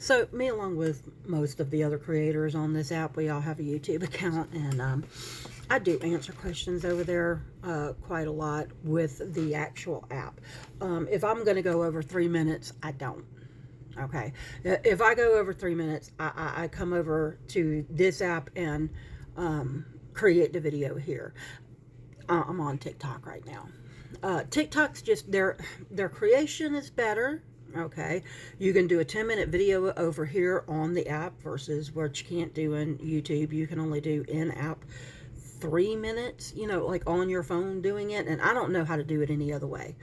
So me, along with most of the other creators on this app, we all have a YouTube account, and I do answer questions over there quite a lot with the actual app. If I'm going to go over 3 minutes, I don't. Okay. If I go over 3 minutes, I come over to this app and create the video here. I'm on TikTok right now. TikTok's just their creation is better. Okay, you can do a 10-minute video over here on the app versus what you can't do in YouTube. You can only do in-app 3 minutes, you know, like on your phone doing it, and I don't know how to do it any other way.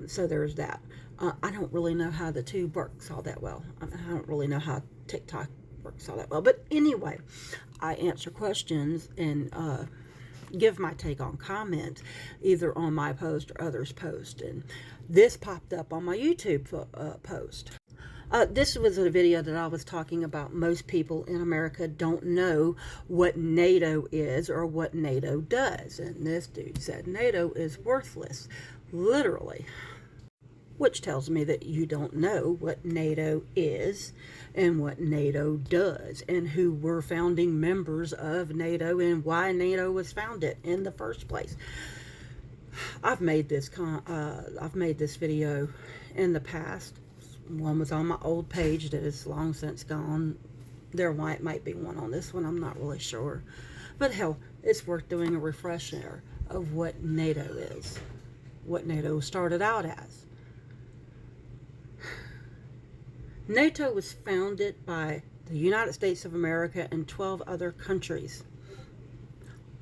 So there's that. I don't really know how the tube works all that well. I don't really know how TikTok works all that well. But anyway, I answer questions and give my take on comments, either on my post or others' post. And this popped up on my YouTube post. This was a video that I was talking about. Most people in America don't know what NATO is or what NATO does. And this dude said NATO is worthless, literally. Which tells me that you don't know what NATO is and what NATO does and who were founding members of NATO and why NATO was founded in the first place. I've made this video in the past. One was on my old page that is long since gone. There might be one on this one. I'm not really sure. But hell, it's worth doing a refresher of what NATO is, what NATO started out as. NATO was founded by the United States of America and 12 other countries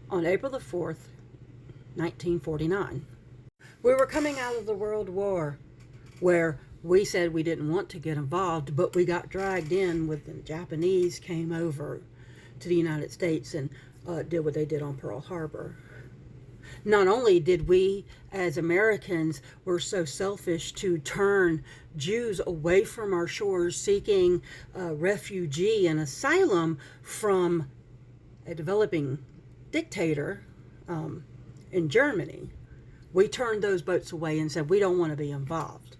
on April the 4th, 1949. We were coming out of the World War, where we said we didn't want to get involved, but we got dragged in when the Japanese came over to the United States and did what they did on Pearl Harbor. Not only did we, as Americans, were so selfish to turn Jews away from our shores seeking refugee and asylum from a developing dictator in Germany, we turned those boats away and said we don't want to be involved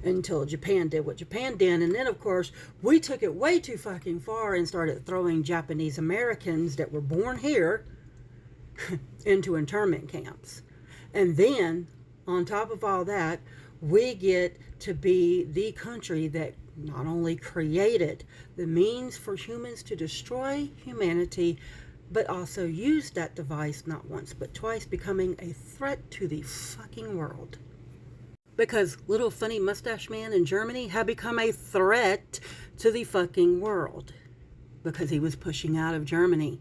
until Japan did what Japan did. And then, of course, we took it way too fucking far and started throwing Japanese Americans that were born here into internment camps. And then, on top of all that, we get to be the country that not only created the means for humans to destroy humanity, but also used that device not once but twice, becoming a threat to the fucking world. Because little funny mustache man in Germany had become a threat to the fucking world because he was pushing out of Germany.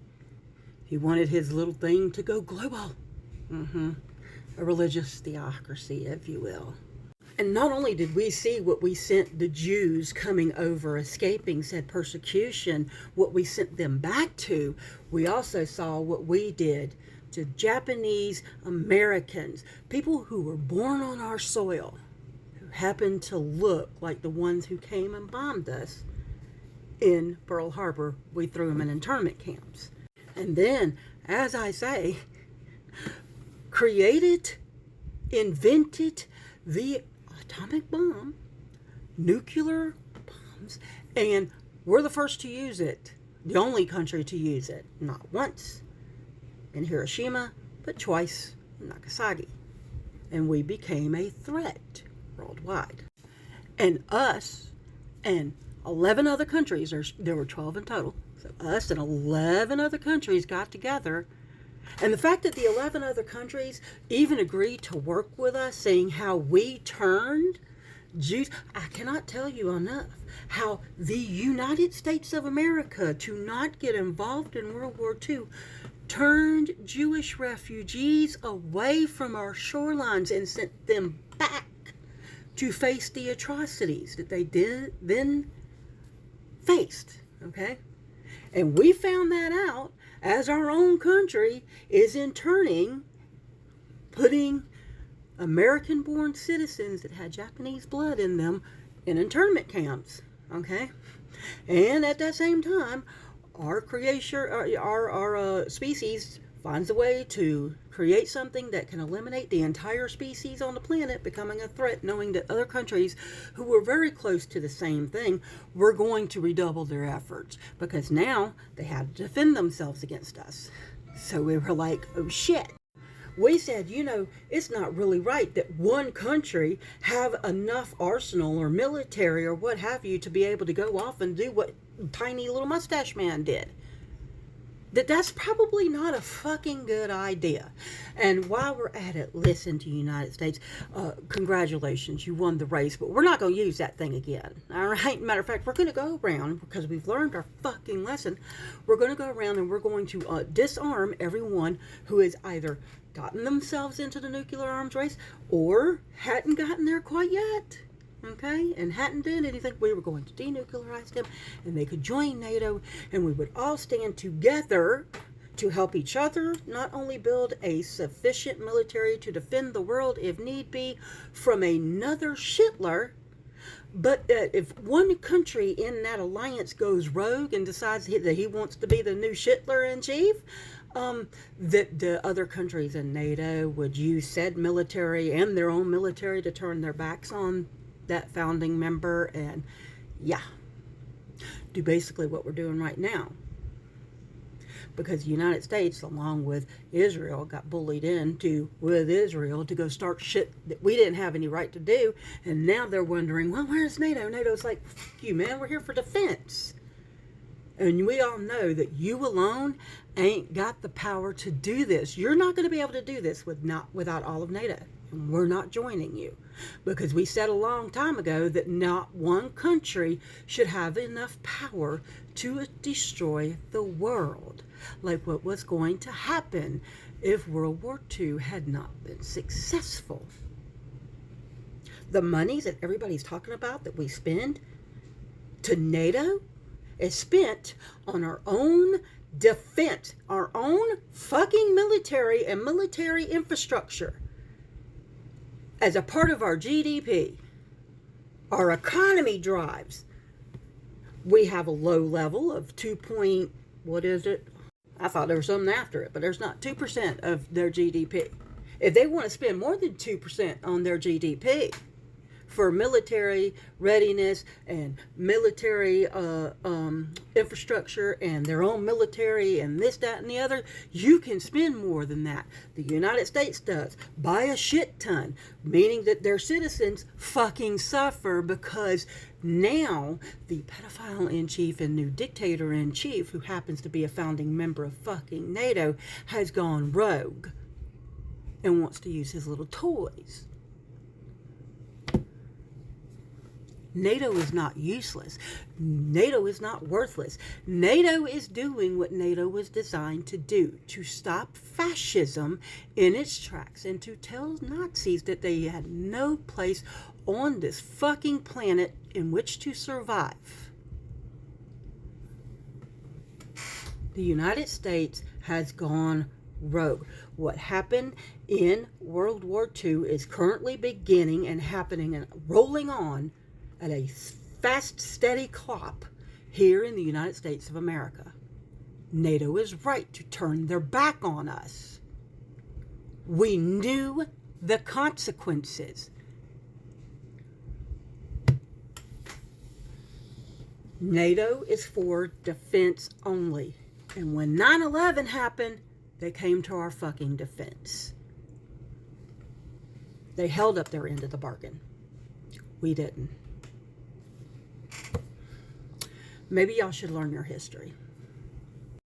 He wanted his little thing to go global. A religious theocracy, if you will. And not only did we see what we sent the Jews coming over, escaping said persecution, what we sent them back to, we also saw what we did to Japanese Americans, people who were born on our soil, who happened to look like the ones who came and bombed us in Pearl Harbor. We threw them in internment camps. And then, as I say, created, invented the atomic bomb, nuclear bombs, and we're the first to use it, the only country to use it, not once in Hiroshima, but twice in Nagasaki. And we became a threat worldwide. And us and 11 other countries, there were 12 in total, so us and 11 other countries got together. And the fact that the 11 other countries even agreed to work with us, seeing how we turned Jews, I cannot tell you enough how the United States of America, to not get involved in World War II, turned Jewish refugees away from our shorelines and sent them back to face the atrocities that they then faced, okay? And we found that out as our own country is in turning, putting American-born citizens that had Japanese blood in them in internment camps, okay? And at that same time, our creation, our species finds a way to create something that can eliminate the entire species on the planet becoming a threat, knowing that other countries who were very close to the same thing were going to redouble their efforts, because now they had to defend themselves against us. So we were like, oh shit. We said, it's not really right that one country have enough arsenal or military or what have you to be able to go off and do what tiny little mustache man did. That's probably not a fucking good idea. And while we're at it, listen to United States. Congratulations, you won the race, but we're not going to use that thing again. All right? Matter of fact, we're going to go around, because we've learned our fucking lesson. We're going to go around and we're going to disarm everyone who has either gotten themselves into the nuclear arms race or hadn't gotten there quite yet. Okay, and hadn't done anything. We were going to denuclearize them, and they could join NATO, and we would all stand together to help each other not only build a sufficient military to defend the world if need be from another shitler, but if one country in that alliance goes rogue and decides that he wants to be the new shitler in chief, that the other countries in NATO would use said military and their own military to turn their backs on that founding member, and do basically what we're doing right now. Because the United States, along with Israel, got bullied with Israel to go start shit that we didn't have any right to do, and now they're wondering, well, where's NATO? NATO's like, fuck you, man, we're here for defense. And we all know that you alone ain't got the power to do this. You're not going to be able to do this without all of NATO. And we're not joining you. Because we said a long time ago that not one country should have enough power to destroy the world. Like what was going to happen if World War II had not been successful. The money that everybody's talking about that we spend to NATO is spent on our own defense, our own fucking military and military infrastructure. As a part of our GDP, our economy drives. We have a low level of 2 point, what is it? I thought there was something after it, but there's not 2% of their GDP. If they want to spend more than 2% on their GDP for military readiness and military infrastructure and their own military and this, that, and the other, you can spend more than that. The United States does by a shit ton, meaning that their citizens fucking suffer because now the pedophile-in-chief and new dictator-in-chief, who happens to be a founding member of fucking NATO, has gone rogue and wants to use his little toys. NATO is not useless. NATO is not worthless. NATO is doing what NATO was designed to do, to stop fascism in its tracks and to tell Nazis that they had no place on this fucking planet in which to survive. The United States has gone rogue. What happened in World War II is currently beginning and happening and rolling on at a fast, steady clop here in the United States of America. NATO is right to turn their back on us. We knew the consequences. NATO is for defense only. And when 9/11 happened, they came to our fucking defense. They held up their end of the bargain. We didn't. Maybe y'all should learn your history.